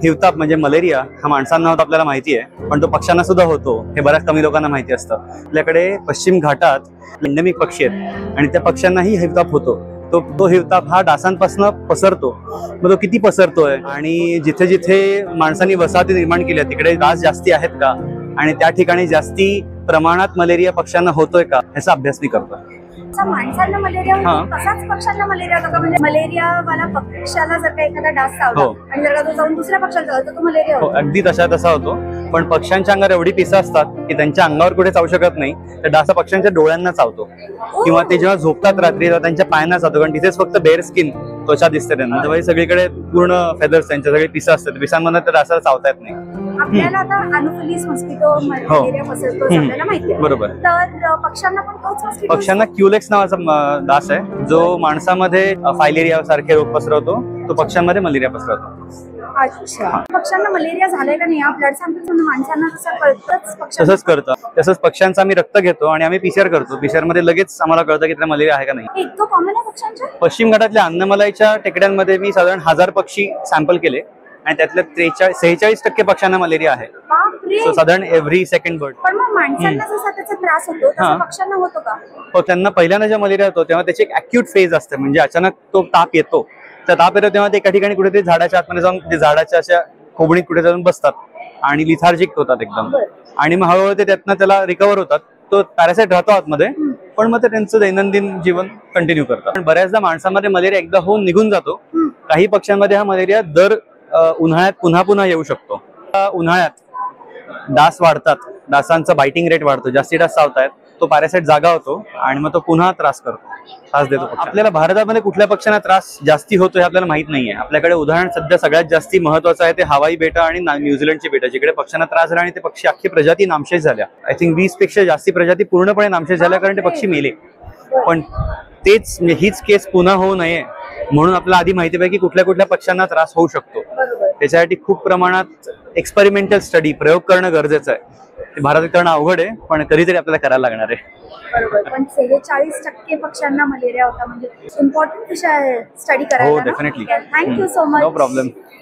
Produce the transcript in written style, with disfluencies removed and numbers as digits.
हिवताप म्हणजे मलेरिया हा माणसांना होतो आपल्याला माहिती आहे, पण तो पक्ष्यांना सुद्धा होतो हे बऱ्याच कमी लोकांना माहिती असतं. आपल्याकडे पश्चिम घाटात एंडेमिक पक्षी आहेत आणि त्या पक्ष्यांनाही हिवताप होतो. तो हिवताप हा डासांपासून पसरतो. मग तो किती पसरतोय आणि जिथे जिथे माणसांनी वसाहती निर्माण केल्या तिकडे डास जास्ती आहेत का आणि त्या ठिकाणी जास्ती प्रमाणात मलेरिया पक्ष्यांना होतोय का याचा अभ्यास मी करतो. माणसांना मलेरिया होतो तसाच पक्ष्यांना मलेरिया होतो का? म्हणजे मलेरिया वाला पक्ष्याला जर का एखादा डास चावला आणि जर का तो जाऊन दुसऱ्या पक्ष्याला चावला तर तो मलेरिया होतो? अगदी तसा होतो. पण पक्ष्यांच्या अंगावर एवढी पिसं असतात की त्यांच्या अंगावर कुठे चावू शकत नाही. तर डास पक्ष्यांच्या डोळ्यांना चावतो किंवा ते जेव्हा झोपतात रात्री तेव्हा त्यांच्या पायांना चावतो, कारण तिथेच फक्त बेअर स्किन त्वचा दिसते त्यांना. तेव्हा सगळीकडे पूर्ण फेदर्स त्यांच्या सगळे पिसं असतात. पिसांमधून त्या डासाला चावता येत नाही. आपल्याला आता अनोफिलीस मस्किटो मलेरिया पसरतो आपल्याला माहिती आहे. बरोबर. तर पक्ष्यांना पण तोच मस्किटो? पक्ष्यांना क्युलेक्स नावाचा डास आहे जो माणसामध्ये फायलेरिया सारखे रोग पसरवतो, तो पक्ष्यांमध्ये मलेरिया पसरवतो. अच्छा. पक्ष्यांना मलेरिया झालाय का नाही या ब्लड सॅम्पल माणसांना जसं कळतंच तसंच करतं. तसंच पक्ष्यांचा आम्ही रक्त घेतो आणि आम्ही पीसीआर करतो. पीसीआर मध्ये लगेच आम्हाला कळतं की त्याला मलेरिया आहे का नाही. इतकं कॉमन आहे पक्ष्यांच्या? पश्चिम घाटातल्या अन्नमलाईच्या टेकड्यांमध्ये मी साधारण 1000 पक्षी सॅम्पल केले आणि त्यातल्या 46% पक्ष्यांना मलेरिया आहे. सो साधारण एव्हरी सेकंड बर्ड. पण मग माणसांना जसा त्याचा त्रास होतो तसा पक्ष्यांना होतो का? हो, त्यांना पहिल्यांदा जेव्हा मलेरिया होतो तेव्हा त्याची एक अॅक्यूट फेज असते, म्हणजे अचानक तो ताप येतो. त्या ताप येतो तेव्हा ते एका ठिकाणी कुठेतरी झाडाच्या आतमध्ये जाऊन ते झाडाच्या अशा खोबणीत कुठे जाऊन बसतात आणि लिथार्जिक होतात एकदम. आणि मग हळूहळू ते त्यातनं त्याला रिकव्हर होतात. तो पॅरासाइट राहतो आतमध्ये, पण मग ते त्यांचं दैनंदिन जीवन कंटिन्यू करतात. पण बऱ्याचदा माणसांमध्ये मलेरिया एकदा होऊन निघून जातो. काही पक्ष्यांमध्ये हा मलेरिया दर उन्हाळ्यात पुन्हा पुन्हा येऊ शकतो. उन्हाळ्यात डास वाढतात, डासांचा बायटिंग रेट वाढतो, जास्ती डास चावतायत, तो पॅरासाइट जागा होतो आणि मग तो पुन्हा त्रास देतो. आपल्याला भारतामध्ये कुठल्या पक्ष्यांना त्रास जास्ती होतो हे आपल्याला माहित नाहीये. आपल्याकडे उदाहरण सध्या सगळ्यात जास्ती महत्वाचं आहे ते हवाई बेटा आणि न्यूझीलंडची बेटा, जिकडे पक्ष्यांना त्रास झाला आणि ते पक्षी अख्खी प्रजाती नामशेष झाल्या. आय थिंक 20 पेक्षा जास्ती प्रजाती पूर्णपणे नामशेष झाल्या कारण ते पक्षी मेले. पण हीच केस पुन्हा होऊ नये म्हणून आपल्याला आधी माहिती पाहिजे की कुठल्या कुठल्या पक्ष्यांना त्रास होऊ शकतो. त्याच्यासाठी खूप प्रमाणात एक्सपेरिमेंटल स्टडी, प्रयोग करणं गरजेचं आहे. ते भारतात करणं अवघड आहे, पण कधीतरी आपल्याला करायला लागणार आहे. बरोबर. पण 46% पक्ष्यांना मलेरिया होता म्हणजे इम्पॉर्टंट विषय आहे स्टडी करायला. हो, definitely. Thank you so much. No problem.